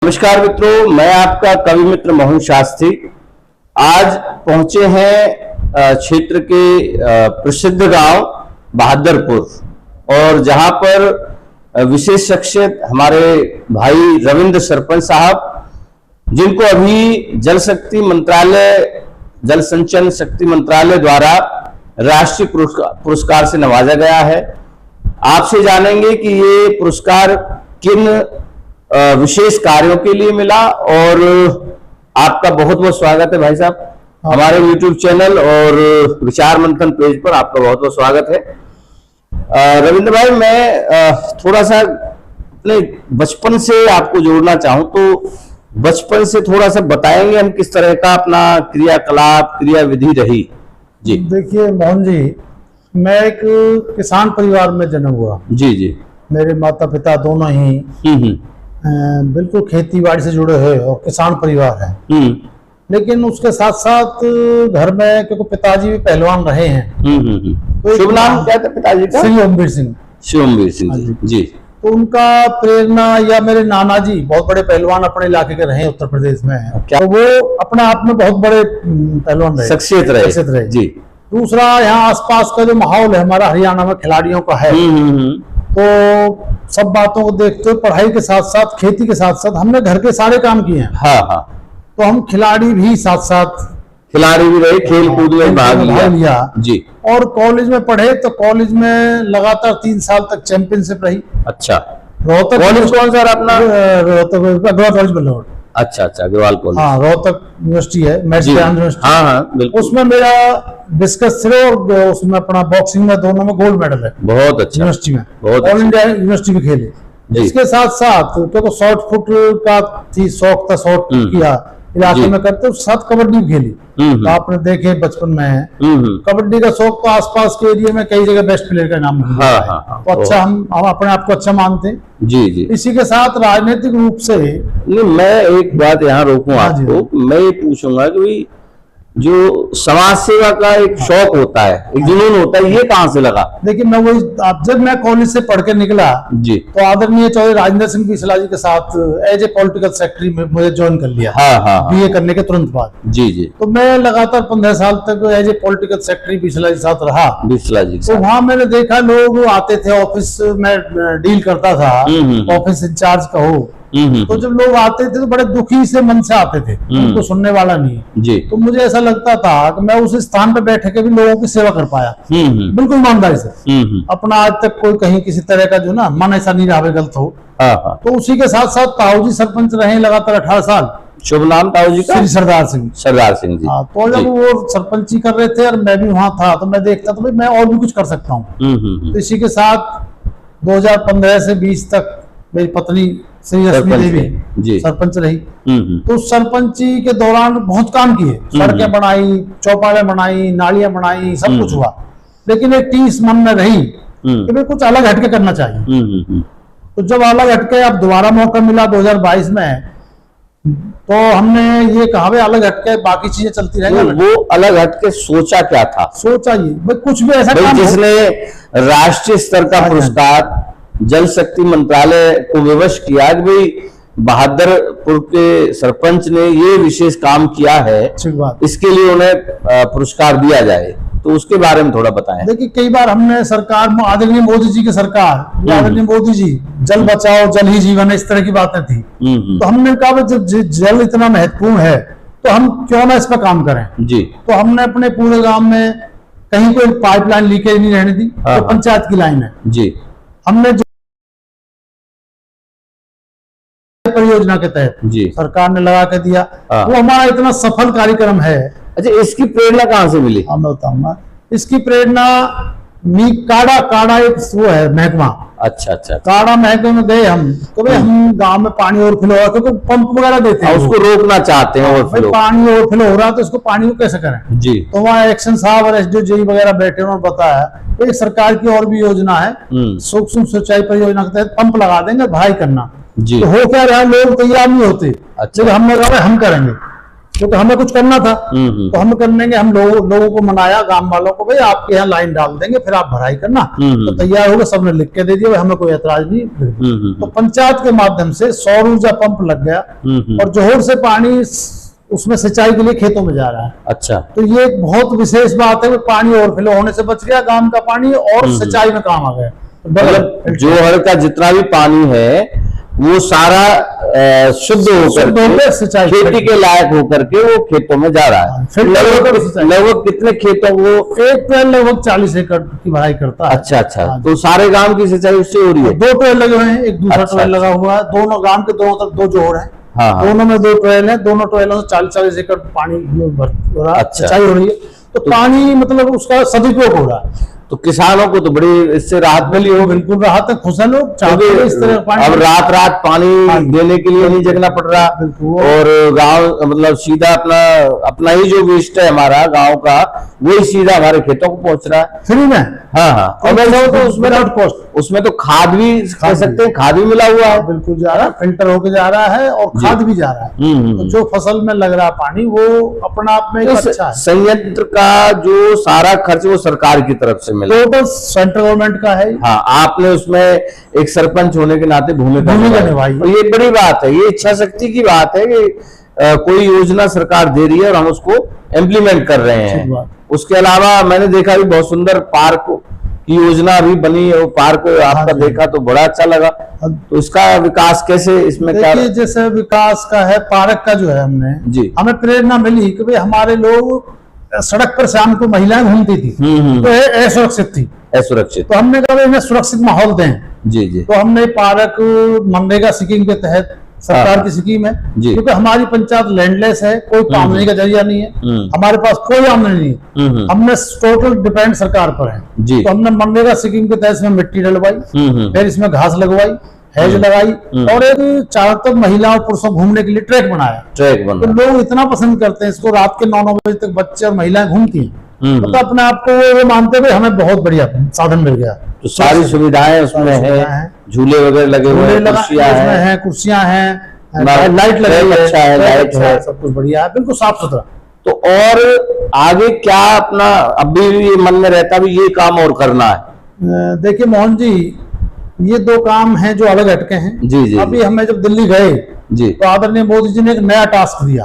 नमस्कार मित्रों, मैं आपका कवि मित्र मोहन शास्त्री आज पहुंचे हैं क्षेत्र के प्रसिद्ध गांव बहादुरपुर और जहां पर विशेष शख्सियत हमारे भाई रविंद्र सरपंच साहब, जिनको अभी जल शक्ति मंत्रालय, जल संचयन शक्ति मंत्रालय द्वारा राष्ट्रीय पुरस्कार से नवाजा गया है। आपसे जानेंगे कि ये पुरस्कार किन विशेष कार्यों के लिए मिला। और आपका बहुत बहुत स्वागत है भाई साहब हमारे YouTube चैनल और विचार मंथन पेज पर। आपका बहुत बहुत स्वागत है। रविंद्र भाई, मैं थोड़ा सा अपने बचपन से आपको जोड़ना चाहूं तो बचपन से थोड़ा सा बताएंगे हम किस तरह का अपना क्रियाकलाप क्रियाविधि रही। जी देखिए मोहन जी, मैं एक किसान परिवार में जन्म हुआ। जी जी। मेरे माता पिता दोनों ही बिल्कुल खेती बाड़ी से जुड़े हुए और किसान परिवार है। लेकिन उसके साथ साथ घर में, क्योंकि पिताजी भी पहलवान रहे हैं। तो शुभ नाम क्या था पिताजी का? शिवमवीर सिंह। शिवमवीर सिंह जी। तो उनका प्रेरणा, या मेरे नाना जी बहुत बड़े पहलवान अपने इलाके के रहे, उत्तर प्रदेश में है। तो वो अपने आप में बहुत बड़े पहलवान रहे, शख्सियत रहे जी। दूसरा, यहाँ आसपास का जो माहौल है हमारा हरियाणा में खिलाड़ियों का है, तो सब बातों को देखते हुए पढ़ाई के साथ साथ खेती के साथ साथ हमने घर के सारे काम किए हैं। हाँ। तो हम खिलाड़ी भी साथ साथ खिलाड़ी भी रहे, खेल कूद में भाग लिया जी। और कॉलेज में पढ़े तो कॉलेज में लगातार 3 साल तक चैंपियनशिप रही। अच्छा। रोहतक कॉलेज कौन सा अपना? रोहतक। अच्छा, अग्रवाल कॉलेज। हाँ, रोहतक यूनिवर्सिटी है, यूनिवर्सिटी। हाँ बिल्कुल। उसमें मेरा डिस्कस थ्रो और उसमें अपना बॉक्सिंग में दोनों में गोल्ड मेडल है। बहुत अच्छा। यूनिवर्सिटी में बहुत ऑल इंडिया यूनिवर्सिटी में खेले। इसके साथ साथ क्योंकि शॉर्ट फुट का थी, शौक था, शॉर्ट किया इलाके में करते, साथ कबड्डी भी खेली। तो आपने देखे बचपन में है कबड्डी का शौक, तो आसपास के एरिया में कई जगह बेस्ट प्लेयर का नाम मिला। तो अच्छा, हम अपने आप को अच्छा मानते हैं जी। इसी के साथ राजनीतिक रूप से मैं एक बात यहाँ रोकूं आपको। मैं ये पूछूंगा कि जो समाज सेवा का एक शौक होता है, एक जुनून होता है, ये कहाँ से लगा? देखिए, मैं वही, जब मैं कॉलेज से पढ़ के निकला जी, तो आदरणीय चौधरी राजेंद्र सिंह बीसला जी के साथ एज ए पॉलिटिकल सेक्रेटरी में मुझे ज्वाइन कर लिया। बीए करने के तुरंत बाद। जी। तो मैं लगातार 15 साल तक एज ए पॉलिटिकल सेक्रेटरी बीसला जी साथ रहा। बीसला जी तो वहाँ मैंने देखा लोग आते थे, ऑफिस में डील करता था, ऑफिस इंचार्ज का हो, तो जब लोग आते थे तो बड़े दुखी से मन से आते थे, उनको सुनने वाला नहीं जी। तो मुझे ऐसा लगता था कि मैं उस स्थान पे बैठ के भी लोगों की सेवा कर पाया, बिल्कुल ईमानदारी से। अपना आज तक कोई कहीं किसी तरह का जो ना मन ऐसा नहीं रहा गलत हो। तो उसी के साथ साथ ताऊ जी सरपंच रहे लगातार 18 साल। शुभ नाम ताऊ जी का? श्री सरदार सिंह। सरदार सिंह जी। तो जब वो सरपंची कर रहे थे और मैं भी वहां था, तो मैं देखता था मैं और भी कुछ कर सकता हूँ। तो इसी के साथ 2015 से 20 तक मेरी पत्नी श्री रश्मि देवी सरपंच रही। तो सरपंची के दौरान बहुत काम किए, सड़कें बनाई, चौपालें बनाई, नालियां बनाई, सब कुछ हुआ। लेकिन एक टीस मन में रही कि भाई कुछ अलग हटके करना चाहिए। तो जब अलग हटके अब दोबारा मौका मिला 2022 में, तो हमने ये कहा भाई अलग हटके बाकी चीजें चलती रहेंगी। वो अलग हटके सोचा क्या था? सोचा ये भाई कुछ भी ऐसा काम जिसने राष्ट्रीय स्तर का पुरस्कार जल शक्ति मंत्रालय को विवश किया कि भाई बहादुरपुर के सरपंच ने ये विशेष काम किया है, इसके लिए उन्हें पुरस्कार दिया जाए। तो उसके बारे में थोड़ा बताएं। देखिए, कई बार हमने सरकार में, आदरणीय मोदी जी की सरकार, आदरणीय मोदी जी जल बचाओ जल ही जीवन है, इस तरह की बातें थी। तो हमने कहा जब जल इतना महत्वपूर्ण है तो हम क्यों ना इस पर काम करें जी। तो हमने अपने पूरे गांव में कहीं कोई पाइपलाइन लीकेज नहीं रहने दी, तो पंचायत की लाइन है जी। हमने परियोजना के तहत जी सरकार ने लगा के दिया, वो हमारा इतना सफल कार्यक्रम है। अच्छा, इसकी प्रेरणा कहाँ से मिली? मैं बताऊंगा। इसकी प्रेरणा काड़ा एक वो है महकमा। अच्छा। काड़ा महकमे में गए हम, तो भाई हम गांव में पानी ओवरफ्लो हो रहा, क्योंकि पंप वगैरह देते हैं, उसको रोकना चाहते हैं ओवरफ्लो। पानी ओवरफ्लो हो रहा है तो इसको पानी को कैसे करें जी। तो वहाँ एक्शन साहब और एसडीओ जी वगैरह बैठे, उन्होंने बताया एक सरकार की और भी योजना है, सूक्ष्म सिंचाई परियोजना के तहत पंप लगा देंगे, भराई करना जी। तो हो क्या रहा, लोग तैयार नहीं होते। अच्छा। हमने कहा हम करेंगे। क्योंकि हमें कुछ करना था। तो हम करने के हम लोगों को मनाया, गांव वालों को, भाई आपके यहाँ लाइन डाल देंगे, फिर आप भराई करना। तो तैयार हो गए, सबने लिख के दे दिया, भाई हमें कोई ऐतराज नहीं। तो पंचायत के माध्यम से सौर ऊर्जा पंप लग गया और जोहर से पानी उसमें सिंचाई के लिए खेतों में जा रहा है। अच्छा, तो ये एक बहुत विशेष बात है कि पानी ओवरफ्लो होने से बच गया गांव का पानी और सिंचाई में काम आ गया। मतलब जोहर का जितना भी पानी है वो सारा शुद्ध होकर सिंचाई खेती के लायक होकर के वो खेतों में जा रहा है। लगभग कितने खेतों को? एक ट्वेल लगभग 40 एकड़ की भराई करता है। अच्छा अच्छा, तो सारे गांव की सिंचाई उससे हो रही है? 2 ट्वेल लगे हुए हैं, एक दूसरा ट्वेल लगा हुआ है, दोनों गांव के दोनों तरफ 2 जोहर है। हाँ, दोनों में 2 ट्वेल है, दोनों ट्वेलों से 40-40 एकड़ पानी सिंचाई हो रही है। तो पानी मतलब उसका सदुपयोग हो रहा है। तो किसानों को तो बड़ी इससे राहत मिली हो? बिल्कुल राहत है, खुश है लोग, चाहते हैं इस तरह पानी। अब रात पानी देने के लिए नहीं जगना पड़ रहा, और गांव मतलब सीधा अपना ही जो वेस्ट है हमारा गांव का, वही सीधा हमारे खेतों को पहुंच रहा है फ्री में। हाँ, और वैसे तो उसमें तो खाद भी कह सकते हैं, खाद भी मिला हुआ है। बिल्कुल जा रहा है, फिल्टर होके जा रहा है और खाद भी जा रहा है। तो जो फसल में लग रहा है पानी वो अपना आप में अच्छा है। संयंत्र का जो सारा खर्च वो सरकार की तरफ से मिला, टोटल सेंट्रल गवर्नमेंट का है। हाँ, आपने उसमें एक सरपंच होने के नाते भूमिका निभाई। और ये बड़ी बात है, ये इच्छा शक्ति की बात है कि कोई योजना सरकार दे रही है और हम उसको इम्प्लीमेंट कर रहे हैं। उसके अलावा मैंने देखा भी बहुत सुंदर पार्क की योजना अभी बनी है, वो पार्क आपका देखा तो बड़ा अच्छा लगा। तो इसका विकास कैसे, इसमें क्या? जैसे विकास का है, पार्क का जो है हमें प्रेरणा मिली कि भाई हमारे लोग सड़क पर शाम को महिलाएं घूमती थी तो असुरक्षित थी, असुरक्षित। तो हमने कहा इन्हें सुरक्षित माहौल दें। जी जी। तो हमने पार्क मनरेगा स्कीम के तहत, सरकार की स्कीम है, क्योंकि हमारी पंचायत लैंडलेस है, कोई आमदनी का जरिया नहीं है, हमारे पास कोई आमदनी नहीं है, हमने टोटल डिपेंड सरकार पर है। तो हमने मनरेगा स्कीम के तहत इसमें मिट्टी डलवाई, फिर इसमें घास लगवाई, हेज लगाई और एक चारों तरफ महिलाओं पुरुषों घूमने के लिए ट्रैक बनाया। तो लोग इतना पसंद करते हैं इसको, रात के 9 बजे तक बच्चे और महिलाएं घूमती हैं। तो अपने आप को वो मानते हुए हमें बहुत बढ़िया साधन मिल गया। तो सारी सुविधाएं उसमें है, झूले वगैरह लगे हुए हैं, कुर्सियां हैं, लाइट लगी अच्छा है, लाइट है, सब कुछ बढ़िया है, बिल्कुल साफ सुथरा। तो और आगे क्या अपना अभी भी मन में रहता भी ये काम और करना है? देखिए मोहन जी, ये 2 काम हैं जो अलग हटके हैं। जी जी। अभी हमें जब दिल्ली गए जी, तो आदरणीय मोदी जी ने एक नया टास्क दिया।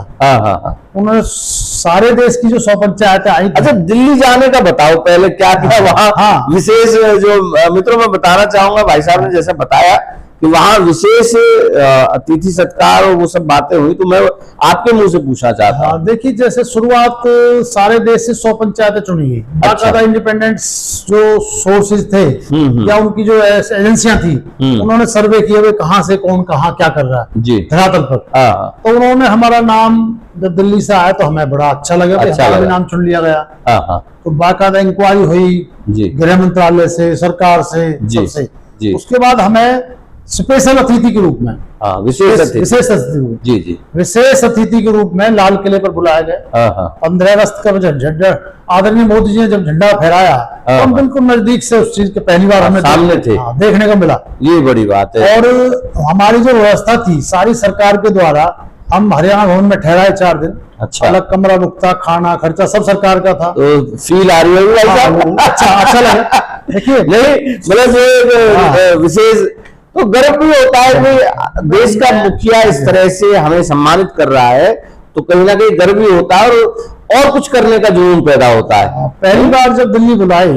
उन्होंने सारे देश की जो 100 पंचायतें आई। अच्छा, दिल्ली जाने का बताओ पहले, क्या क्या वहाँ विशेष, जो मित्रों में बताना चाहूंगा, भाई साहब ने जैसा बताया कि वहाँ विशेष अतिथि सत्कार और वो सब बातें हुई, तो मैं आपके मुंह से पूछना चाहता हूँ। देखिए, जैसे शुरुआत सारे देश से 100 पंचायतें चुनी गई। बाकायदा इंडिपेंडेंट जो सोर्सेज थे या उनकी जो एजेंसियां थी, उन्होंने सर्वे किया वे कहाँ से कौन कहाँ क्या कर रहा है धरातल पर। तो उन्होंने हमारा नाम जब दिल्ली से आया तो हमें बड़ा अच्छा लगा, हमारा भी नाम चुन लिया गया। तो बाकायदा इंक्वायरी हुई गृह मंत्रालय से, सरकार से, सबसे। उसके बाद हमें स्पेशल अतिथि के रूप में, विशेष अतिथि के रूप में लाल किले पर बुलाया गया। 15 अगस्त का झंडा आदरणीय मोदी जी ने जब झंडा फहराया तो हम बिल्कुल नजदीक से उस चीज के पहली बार हमें सामने थे, देखने को मिला। ये बड़ी बात है। और हमारी जो व्यवस्था थी सारी सरकार के द्वारा, हम हरियाणा भवन में ठहराए 4 दिन। अच्छा, अलग कमरा रुकता, खाना खर्चा सब सरकार का था। तो फील आ रही है? अच्छा लगा। देखिए, नहीं मतलब विशेष तो गर्व भी होता है कि देश का मुखिया इस तरह से हमें सम्मानित कर रहा है, तो कहीं ना कहीं गर्व भी होता है और कुछ करने का जुनून पैदा होता है। पहली बार जब दिल्ली बुलाई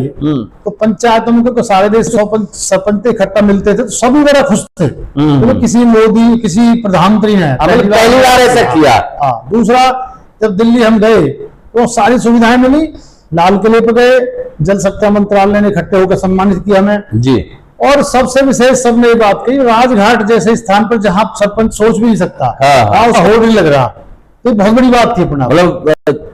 तो पंचायतों में तो सारे देश सरपंच इकट्ठा मिलते थे, तो सभी बड़ा खुश थे। तो किसी मोदी, किसी प्रधानमंत्री ने पहली बार ऐसा किया। दूसरा, जब दिल्ली हम गए तो सारी सुविधाएं मिली। लाल किले पर गए, जल शक्ति मंत्रालय ने इकट्ठे होकर सम्मानित किया हमें जी। और सबसे विशेष सबने ये बात कही, राजघाट जैसे स्थान पर जहां सरपंच सोच भी नहीं सकता, हो नहीं लग रहा, तो बहुत बड़ी बात थी अपना, मतलब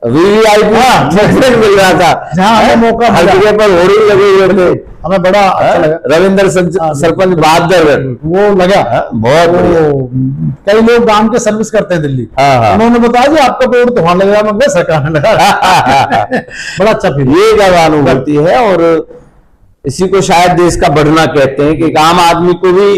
मिल रहा था जहाँ हमें मौका हर जगह पर होर्डिंग लगे हुए थे, हमें बड़ा अच्छा लगा। रविंद्र सरपंच बहादुर वो लगा बहुत। कई लोग गांव के सर्विस करते हैं दिल्ली, उन्होंने बताया जी आपका पेड़ तो वहां लग रहा, मैं सरकार ने लगा। बड़ा अच्छा फील, ये अनुभूति है। और इसी को शायद देश का बढ़ना कहते हैं कि एक आम आदमी को भी,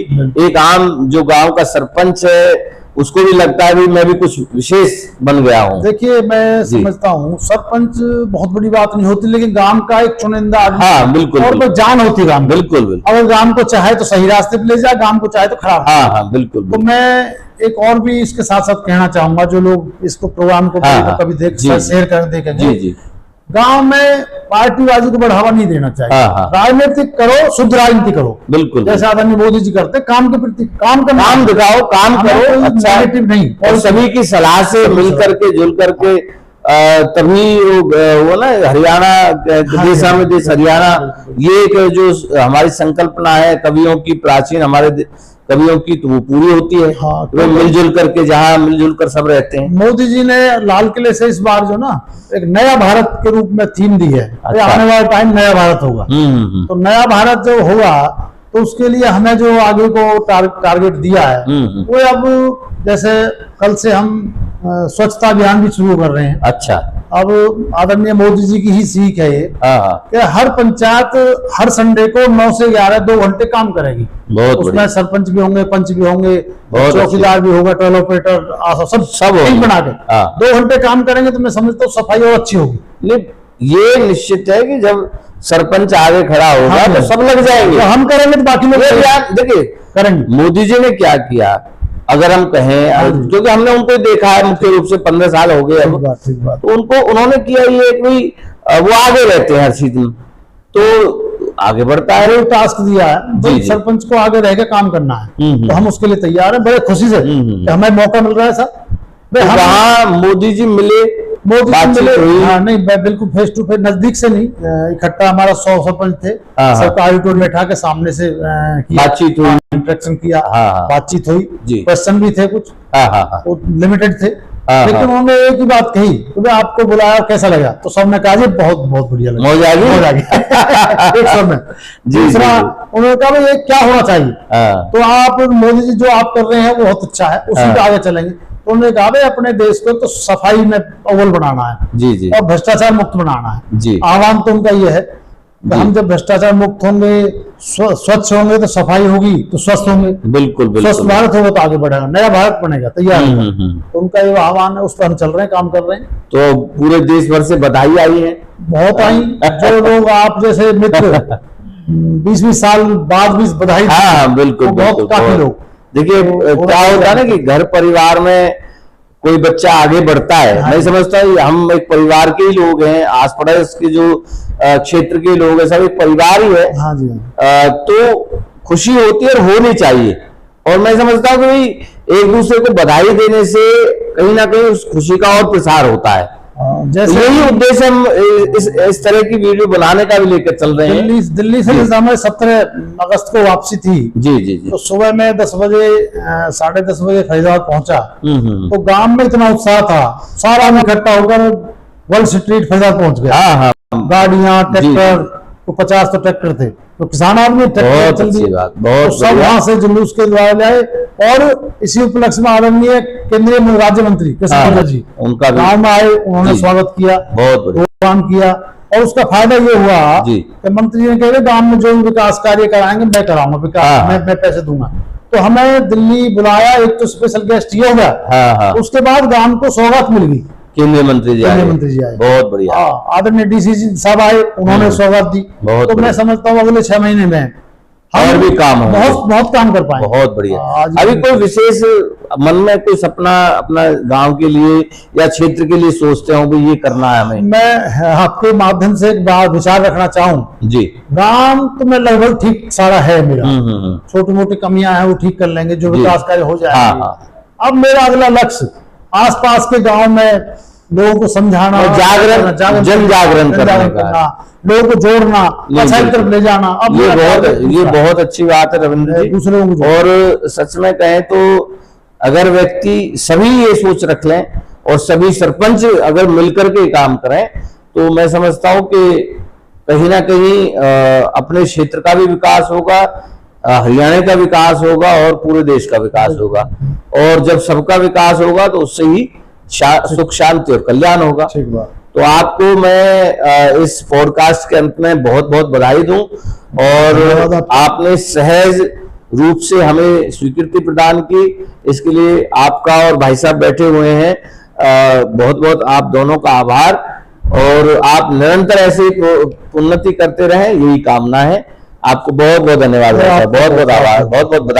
एक आम जो गांव का सरपंच है उसको भी लगता है भी मैं भी कुछ विशेष बन गया हूँ। देखिए मैं समझता हूँ सरपंच बहुत बड़ी बात नहीं होती, लेकिन गांव का एक चुनिंदा आदमी, हाँ बिल्कुल, और वो जान होती है गांव, बिल्कुल बिल्कुल। अगर गांव को चाहे तो सही रास्ते पे ले जाए, गांव को चाहे तो खराब। हाँ हाँ बिल्कुल। तो मैं एक और भी इसके साथ साथ कहना चाहूंगा, जो लोग इसको प्रोग्राम को कभी देख शेयर कर देखेंगे, जी, गांव में पार्टीबाजी को बढ़ावा नहीं देना चाहिए। राजनीतिक करो, शुद्ध राजनीति करो, बिल्कुल जैसे आदरणीय मोदी जी करते, काम के प्रति काम दिखाओ, काम करो, अच्छा नहीं, और सभी की सलाह से मिल करके जुल करके तभी वो ना हरियाणा देशा में देश हरियाणा, ये एक जो हमारी संकल्पना है कवियों की, प्राचीन हमारे कवियों की, तो वो पूरी होती है। हाँ, तो मिलजुल करके, जहाँ मिलजुल कर सब रहते हैं। मोदी जी ने लाल किले से इस बार जो ना एक नया भारत के रूप में थीम दी है। अच्छा। आने वाला टाइम नया भारत होगा। तो नया भारत जो होगा तो उसके लिए हमें जो आगे को टारगेट दिया है वो अब जैसे कल से हम स्वच्छता अभियान भी शुरू कर रहे हैं। अच्छा। अब आदरणीय मोदी जी की ही सीख है ये कि हर पंचायत हर संडे को 9 से 11 2 घंटे काम करेगी। उसमें सरपंच भी होंगे, पंच भी होंगे, चौकीदार भी होगा, टोल ऑपरेटर, सब बना के 2 घंटे काम करेंगे तो मैं समझता हूँ सफाई और अच्छी होगी। ये निश्चित है कि जब सरपंच आगे खड़ा होगा तो सब लग जाएंगे, तो हम करेंगे तो बाकी लोग देखिए करेंगे। मोदी जी ने क्या किया अगर हम कहें, क्योंकि हमने उनको देखा है मुख्य रूप से 15 साल हो गए अब, तो उन्होंने किया ये कि वो आगे रहते हैं हर चीज में, तो आगे बढ़ता है। टास्क दिया है तो सरपंच को आगे रह के काम करना है, तो हम उसके लिए तैयार हैं, बड़े खुशी से हमें मौका मिल रहा है सर। वहाँ मोदी जी मिले, हाँ, नहीं बिल्कुल फेस टू फेस, नजदीक से नहीं, इकट्ठा हमारा 100 सरपंच थे, सबका ऑडिटोर बैठा के सामने से बातचीत हुई, इंटरेक्शन किया, बातचीत हुई, क्वेश्चन भी थे कुछ, लिमिटेड थे, लेकिन उन्होंने एक ही बात कही कि आपको बुलाया कैसा लगा, तो सबने कहा जी बहुत बहुत बढ़िया लगा, मौज आ गई एक सब में। दूसरा उन्होंने कहा भाई ये क्या होना चाहिए, तो आप मोदी जी जो आप कर रहे हैं वो बहुत अच्छा है, उसी पे आगे चलेंगे। तो उन्होंने कहा भाई अपने देश को तो सफाई में अव्वल बनाना है और भ्रष्टाचार मुक्त बनाना है। आह्वान तो उनका ये है कि हम जब भ्रष्टाचार मुक्त होंगे, स्वच्छ होंगे तो सफाई होगी तो स्वस्थ होंगे, बिल्कुल स्वस्थ भारत होगा तो आगे बढ़ेगा, नया भारत बनेगा, तैयार होगा। तो उनका ये आह्वान है, उस पर हम चल रहे हैं, काम कर रहे हैं। तो पूरे देश भर से बधाई आई है, बहुत आई, जो लोग आप जैसे मित्र 20-20 साल बाद भी बधाई, हाँ बिल्कुल, बहुत काफी लोग। देखिए क्या होता है ना कि घर परिवार में कोई बच्चा आगे बढ़ता है, मैं समझता हूँ हम एक परिवार के ही लोग हैं, आस पड़ोस के जो क्षेत्र के लोग हैं सब एक परिवार ही है। हाँ जी। तो खुशी होती है और होनी चाहिए, और मैं समझता हूँ कि एक दूसरे को बधाई देने से कहीं ना कहीं उस खुशी का और प्रसार होता है। जैसे यही उद्देश्य हम इस तरह की वीडियो बनाने का भी लेकर चल रहे हैं। दिल्ली से हमें 17 अगस्त को वापसी थी। जी। तो सुबह में 10 बजे 10:30 बजे फैजाबाद पहुंचा, तो गांव में इतना उत्साह था, सारा इकट्ठा होकर वर्ल्ड स्ट्रीट फैजाबाद पहुंच गया। गाड़ियां, ट्रैक्टर, तो 50 तो ट्रैक्टर थे, तो किसान आदमी ट्रैक्टर चल दिया, तो सब वहां से जुलूस के द्वारा लाए। और इसी उपलक्ष्य में आदरणीय केंद्रीय राज्य मंत्री कृष्ण जी उनका गांव में आए, उन्होंने स्वागत किया, बहुत प्रोग्राम किया, और उसका फायदा ये हुआ कि मंत्री जी ने कहा गांव में जो विकास कार्य कराएंगे मैं कराऊंगा, विकास मैं पैसे दूंगा। तो हमें दिल्ली बुलाया, एक तो स्पेशल गेस्ट ये हो गया, उसके बाद गांव को सौगात मिल गई, केंद्रीय मंत्री जी आए, बहुत बढ़िया। आदरणीय डीसी साहब आए, उन्होंने सौगात दी। तो मैं समझता हूँ अगले 6 महीने में और भी काम बहुत काम कर पाए, बहुत बढ़िया। अभी कोई विशेष मन में कोई सपना अपना गांव के लिए या क्षेत्र के लिए सोचते हो भी ये करना है हमें? मैं आपके माध्यम से एक बात विचार रखना चाहूँ जी। गांव तो मैं लगभग ठीक सारा है मेरा, छोटी मोटी कमियां हैं वो ठीक कर लेंगे, जो विकास कार्य हो जाएगा। अब मेरा अगला लक्ष्य आसपास के गांव में लोगों को समझाना, जन जागरण करना, लोगों को जोड़ना, अच्छाई तरफ ले जाना। अब ये बहुत अच्छी बात है रविंद्र जी, दूसरों को। और सच में कहें तो अगर व्यक्ति सभी ये सोच रख लें और सभी सरपंच अगर मिलकर के काम करें, तो मैं समझता हूं कि कहीं ना कहीं अपने क्षेत्र का भी विकास होगा, हरियाणा का विकास होगा और पूरे देश का विकास होगा। और जब सबका विकास होगा तो उससे ही सुख शांति और कल्याण होगा। तो आपको मैं इस पॉडकास्ट के अंत में बहुत बहुत बधाई दूं, और आपने सहज रूप से हमें स्वीकृति प्रदान की। इसके लिए आपका और भाई साहब बैठे हुए हैं, बहुत बहुत आप दोनों का आभार, और आप निरंतर ऐसे उन्नति करते रहें, यही कामना है। आपको बहुत बहुत धन्यवाद, बहुत बहुत आभार, बहुत बहुत बधाई।